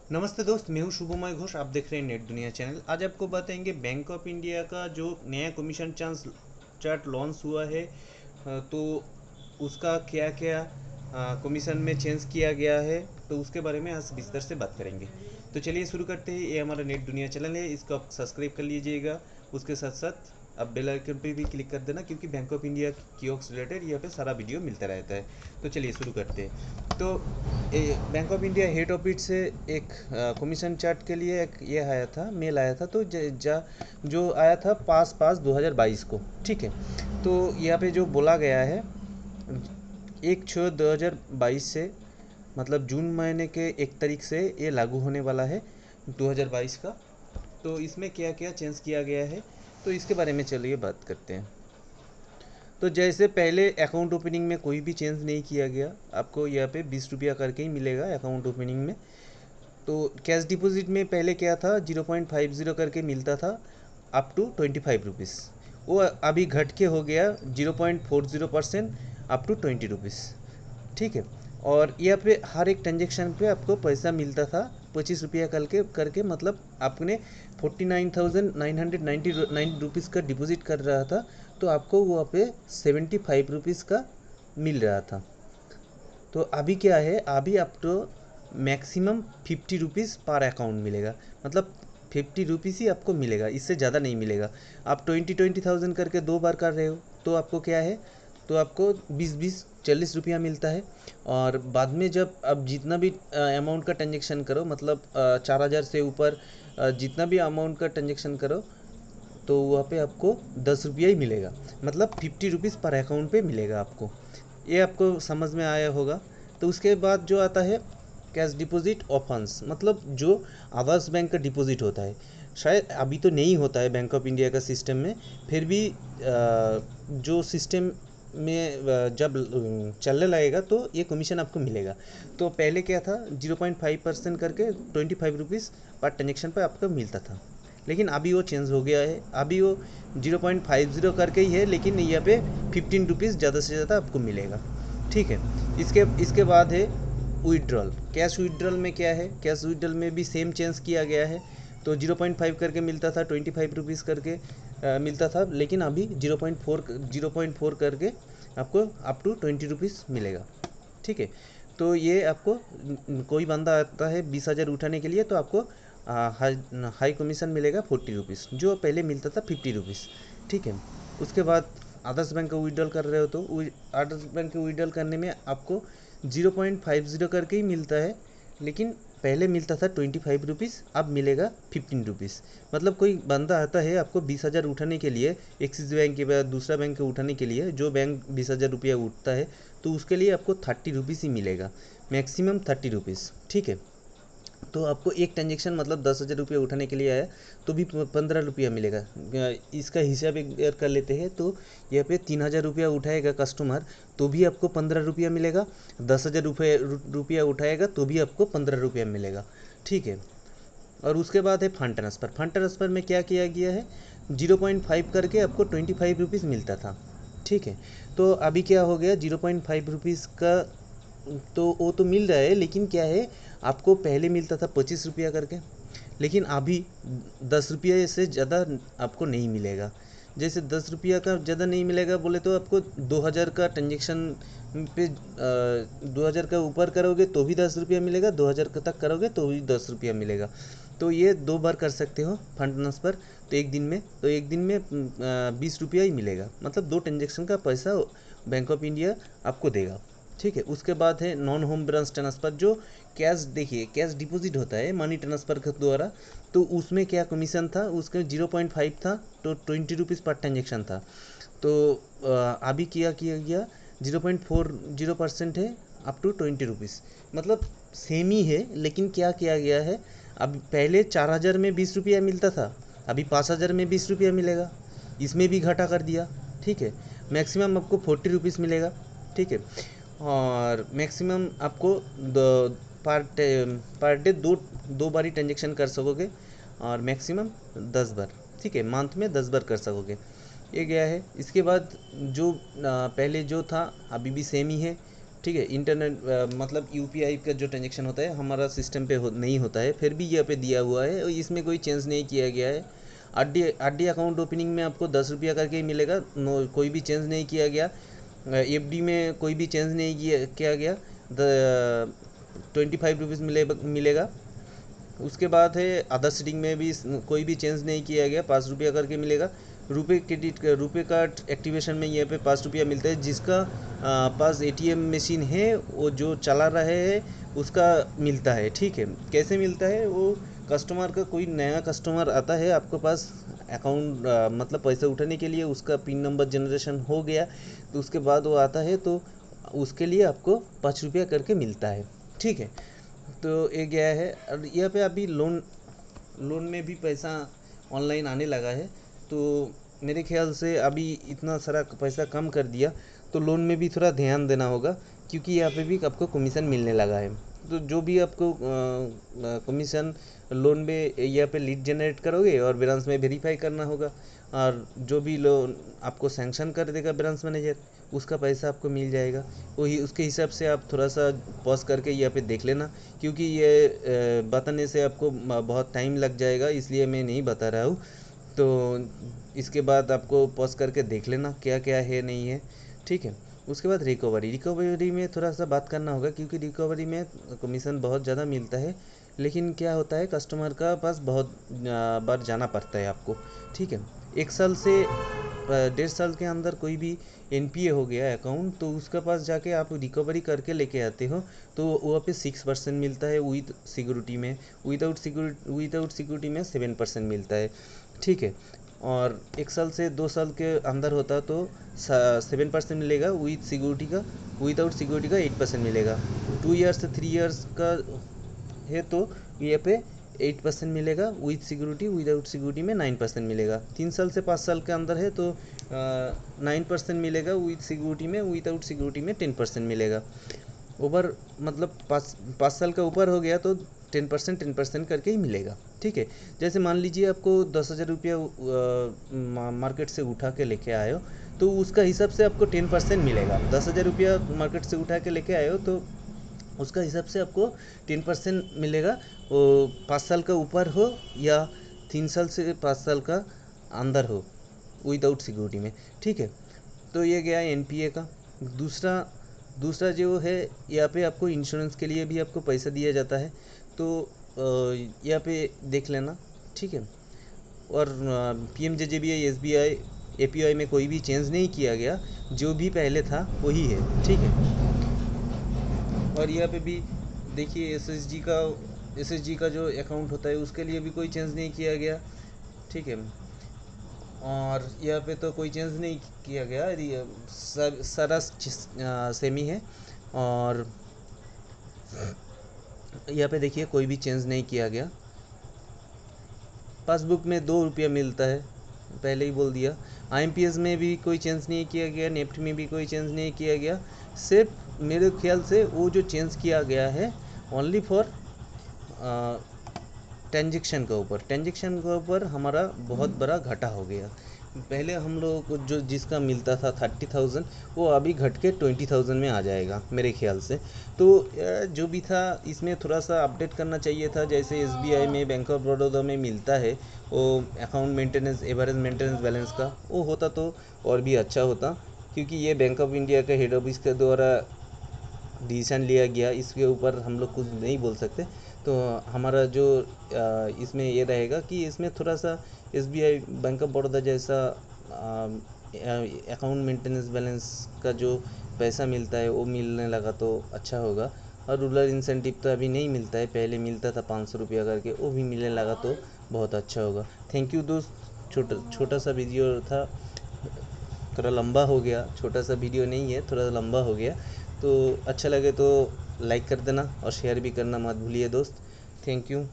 नमस्ते दोस्त, मैं हूं शुभमय घोष। आप देख रहे हैं नेट दुनिया चैनल। आज आपको बताएंगे बैंक ऑफ इंडिया का जो नया कमीशन चांस चार्ट लॉन्च हुआ है। तो उसका क्या क्या कमीशन में चेंज किया गया है, तो उसके बारे में आज विस्तार से बात करेंगे। तो चलिए शुरू करते हैं। ये हमारा नेट दुनिया चैनल है, इसको आप सब्सक्राइब कर लीजिएगा। उसके साथ साथ आप बेल आइकन पे भी क्लिक कर देना, क्योंकि bank of India kiosk related यहाँ पे सारा वीडियो मिलता रहता है। तो चलिए शुरू करते हैं। तो bank of India head office से एक कमीशन चार्ट के लिए एक ये आया था, मेल आया था। तो जो आया था पास पास 2022 को, ठीक है। तो यहाँ पे जो बोला गया है, 1/6/2022 से, मतलब जून महीने के 1 तारीख से ये लागू होने वाला है 2022 का। तो इसमें क्या क्या चेंज किया गया है, तो इसके बारे में चलिए बात करते हैं। तो जैसे पहले अकाउंट ओपनिंग में कोई भी चेंज नहीं किया गया, आपको यहाँ पे 20 रुपया करके ही मिलेगा अकाउंट ओपनिंग में। तो कैश डिपॉजिट में पहले क्या था, 0.50 करके मिलता था अप टू 25 रुपीज़। वो अभी घट के हो गया 0.40% अप टू 20 रुपीज़, ठीक है। और यहाँ पे हर एक ट्रांजेक्शन पे आपको पैसा मिलता था 25 रुपया करके, मतलब आपने 49,999 का डिपॉजिट कर रहा था, तो आपको वहाँ पे 75 रुपीज़ का मिल रहा था। तो अभी क्या है, अभी आप तो मैक्सिमम 50 रुपीज़ पर अकाउंट मिलेगा, मतलब 50 रुपीज़ ही आपको मिलेगा, इससे ज़्यादा नहीं मिलेगा। आप 20,000 करके 2 बार कर रहे हो, तो आपको क्या है, तो आपको 20-20 40 रुपया मिलता है। और बाद में जब आप जितना भी अमाउंट का ट्रांजेक्शन करो, मतलब 4,000 से ऊपर जितना भी अमाउंट का ट्रांजेक्शन करो, तो वहाँ पे आपको 10 रुपया ही मिलेगा, मतलब 50 रुपीज़ पर अकाउंट पे मिलेगा आपको। ये आपको समझ में आया होगा। तो उसके बाद जो आता है कैश डिपॉजिट ऑफ फंड्स, मतलब जो आवास बैंक का डिपॉजिट होता है। शायद अभी तो नहीं होता है बैंक ऑफ इंडिया का सिस्टम में, फिर भी जो सिस्टम में जब चलने लगेगा तो ये कमीशन आपको मिलेगा। तो पहले क्या था, 0.5% करके 25 रुपीज़ पर ट्रांजेक्शन पर आपको मिलता था। लेकिन अभी वो चेंज हो गया है, अभी वो 0.50 करके ही है, लेकिन यहाँ पे 15 रुपीज़ ज़्यादा से ज़्यादा आपको मिलेगा, ठीक है। इसके बाद है विड्रॉल। कैश विड्रॉल में क्या है, कैश विड्रॉल में भी सेम चेंज किया गया है। तो 0.5 करके मिलता था, 25 रुपीज़ करके मिलता था, लेकिन अभी 0.4 करके आपको अप टू 20 रुपीज़ मिलेगा, ठीक है। तो ये आपको कोई बंदा आता है 20,000 उठाने के लिए, तो आपको हाई हाई कमीशन मिलेगा 40 रुपीज़, जो पहले मिलता था 50 रुपीज़, ठीक है। उसके बाद आदर्श बैंक का विड्रॉल कर रहे हो, तो आदर्श बैंक का विड्रॉल करने में आपको 0.50 करके ही मिलता है, लेकिन पहले मिलता था 25 रुपीज़, अब मिलेगा 15 रुपीज़। मतलब कोई बंदा आता है आपको 20,000 उठाने के लिए, एक्सिस बैंक के बाद दूसरा बैंक के उठाने के लिए, जो बैंक 20,000 रुपया उठता है, तो उसके लिए आपको 30 रुपीज़ ही मिलेगा, मैक्सिमम 30 रुपीज़, ठीक है। तो आपको एक ट्रांजेक्शन मतलब 10,000 रुपया उठाने के लिए आया, तो भी 15 रुपया मिलेगा। इसका हिसाब एक बार कर लेते हैं, तो यहाँ पे 3,000 रुपया उठाएगा कस्टमर, तो भी आपको 15 रुपया मिलेगा। 10,000 रुपया उठाएगा तो भी आपको 15 रुपया मिलेगा, ठीक है। और उसके बाद है फंड ट्रांसफ़र। फंड ट्रांसफ़र में क्या किया गया है, 0.5 करके आपको 25 रुपीज़ मिलता था, ठीक है। तो अभी क्या हो गया, 0.5 रुपीज़ का तो वो तो मिल रहा है, लेकिन क्या है, आपको पहले मिलता था 25 रुपया करके, लेकिन अभी 10 रुपये से ज़्यादा आपको नहीं मिलेगा। जैसे 10 रुपया का ज़्यादा नहीं मिलेगा बोले, तो आपको 2,000 का ट्रांजेक्शन पे 2,000 का ऊपर करोगे तो भी 10 रुपया मिलेगा, 2,000 तक करोगे तो भी 10 रुपया मिलेगा। तो ये 2 बार कर सकते हो फंड ट्रांसफ़र, तो एक दिन में 20 रुपया ही मिलेगा, मतलब 2 ट्रांजेक्शन का पैसा बैंक ऑफ इंडिया आपको देगा, ठीक है। उसके बाद है नॉन होम ब्रांच ट्रांसफ़र, जो कैश, देखिए कैश डिपॉजिट होता है मनी ट्रांसफ़र के द्वारा, तो उसमें क्या कमीशन था, उसके 0.5 था, तो 20 रुपीज़ पर ट्रांजेक्शन था। तो अभी क्या किया गया, 0.40% है अप टू 20 रुपीज़, मतलब सेम ही है, लेकिन क्या किया गया है, अब पहले 4,000 में 20 रुपया मिलता था, अभी 5,000 में 20 रुपया मिलेगा, इसमें भी घटा कर दिया, ठीक है। मैक्सिमम आपको 40 रुपीज़ मिलेगा, ठीक है। और मैक्सिमम आपको पर डे दो बार ही ट्रांजेक्शन कर सकोगे, और मैक्सिमम 10 बार, ठीक है, मंथ में 10 बार कर सकोगे। ये गया है। इसके बाद जो पहले जो था अभी भी सेम ही है, ठीक है। इंटरनेट मतलब यूपीआई का जो ट्रांजेक्शन होता है हमारा सिस्टम पे नहीं होता है, फिर भी यहाँ पे दिया हुआ है और इसमें कोई चेंज नहीं किया गया है। आरडी अकाउंट ओपनिंग में आपको 10 रुपया करके ही मिलेगा, नो कोई भी चेंज नहीं किया गया। एफडी में कोई भी चेंज नहीं किया गया, 25 रुपीज़ मिलेगा। उसके बाद है अदर सीटिंग में भी कोई भी चेंज नहीं किया गया, 5 रुपया करके मिलेगा। रुपए कार्ड एक्टिवेशन में यहाँ पे 5 रुपया मिलता है। जिसका पास एटीएम मशीन है वो जो चला रहे है उसका मिलता है, ठीक है। कैसे मिलता है, वो कस्टमर का कोई नया कस्टमर आता है आपके पास अकाउंट मतलब पैसे उठाने के लिए, उसका पिन नंबर जनरेशन हो गया तो उसके बाद वो आता है तो उसके लिए आपको 5 रुपया करके मिलता है, ठीक है। तो ये गया है। और यहाँ पे अभी लोन में भी पैसा ऑनलाइन आने लगा है, तो मेरे ख्याल से अभी इतना सारा पैसा कम कर दिया तो लोन में भी थोड़ा ध्यान देना होगा, क्योंकि यहाँ पे भी आपको कमीशन मिलने लगा है। तो जो भी आपको कमीशन लोन में यहाँ पे लीड जनरेट करोगे और ब्रांच में वेरीफाई करना होगा, और जो भी लोन आपको सैंक्शन कर देगा ब्रांच मैनेजर उसका पैसा आपको मिल जाएगा। वही उसके हिसाब से आप थोड़ा सा पॉज करके यहाँ पे देख लेना, क्योंकि ये बताने से आपको बहुत टाइम लग जाएगा, इसलिए मैं नहीं बता रहा हूँ। तो इसके बाद आपको पॉज करके देख लेना क्या क्या है नहीं है, ठीक है। उसके बाद रिकवरी में थोड़ा सा बात करना होगा, क्योंकि रिकवरी में कमीशन बहुत ज़्यादा मिलता है, लेकिन क्या होता है कस्टमर का पास बहुत बार जाना पड़ता है आपको, ठीक है। 1 साल से 1.5 साल के अंदर कोई भी एनपीए हो गया अकाउंट तो उसके पास जाके आप रिकवरी करके लेके आते हो तो वहाँ पे 6% मिलता है विद सिक्योरिटी में, विदाउट सिक्योरिटी में 7% मिलता है, ठीक है। और 1 साल से 2 साल के अंदर होता तो 7% मिलेगा विद सिक्योरिटी का, विदाउट सिक्योरिटी का 8% मिलेगा। 2 ईयर्स से 3 ईयर्स का है तो ये पे 8% मिलेगा विद सिक्योरिटी, विदाउट सिक्योरिटी में 9% मिलेगा। 3 साल से 5 साल के अंदर है तो 9% मिलेगा विद सिक्योरिटी में, विदाउट सिक्योरिटी में 10% मिलेगा। ओवर मतलब 5 साल का ऊपर हो गया तो 10% करके ही मिलेगा, ठीक है। जैसे मान लीजिए आपको 10,000 रुपया मार्केट से उठा के लेके आए हो तो उसका हिसाब से आपको 10% मिलेगा। 10,000 रुपया मार्केट से उठा के लेके आए हो तो उसका हिसाब से आपको 10% मिलेगा, वो 5 साल का ऊपर हो या 3 साल से 5 साल का अंदर हो विदाउट सिक्योरिटी में, ठीक है। तो ये गया एनपीए का। दूसरा जो है यहाँ पे आपको इंश्योरेंस के लिए भी आपको पैसा दिया जाता है, तो यहाँ पे देख लेना, ठीक है। और पीएमजेजेबीआई एसबीआई एपीआई में कोई भी चेंज नहीं किया गया, जो भी पहले था वही है, ठीक है। और यहाँ पे भी देखिए एसएसजी का जो अकाउंट होता है उसके लिए भी कोई चेंज नहीं किया गया, ठीक है। और यहाँ पे तो कोई चेंज नहीं किया गया, सारा सेम ही है। और यहाँ पे देखिए कोई भी चेंज नहीं किया गया। पासबुक में 2 रुपया मिलता है, पहले ही बोल दिया। आईएमपीएस में भी कोई चेंज नहीं किया गया, नेफ्ट में भी कोई चेंज नहीं किया गया। सिर्फ मेरे ख्याल से वो जो चेंज किया गया है ओनली फॉर ट्रांजेक्शन के ऊपर हमारा बहुत बड़ा घाटा हो गया। पहले हम लोगों को जो जिसका मिलता था 30,000 वो अभी घट के 20,000 में आ जाएगा मेरे ख्याल से। तो जो भी था इसमें थोड़ा सा अपडेट करना चाहिए था, जैसे एसबीआई में, बैंक ऑफ बड़ौदा में मिलता है वो account maintenance, average maintenance balance का, वो होता तो और भी अच्छा होता, क्योंकि ये बैंक ऑफ इंडिया के हेड ऑफिस के द्वारा डिसीजन लिया गया, इसके ऊपर हम लोग कुछ नहीं बोल सकते। तो हमारा जो इसमें ये रहेगा कि इसमें थोड़ा सा एसबीआई, बैंक ऑफ बड़ौदा जैसा अकाउंट मेंटेनेंस बैलेंस का जो पैसा मिलता है वो मिलने लगा तो अच्छा होगा। और रूरल इंसेंटिव तो अभी नहीं मिलता है, पहले मिलता था 500 रुपया करके, वो भी मिलने लगा तो बहुत अच्छा होगा। थैंक यू दोस्त, छोटा सा वीडियो था, थोड़ा लंबा हो गया, छोटा सा वीडियो नहीं है, थोड़ा लंबा हो गया। तो अच्छा लगे तो लाइक कर देना और शेयर भी करना मत भूलिए दोस्त। Thank you.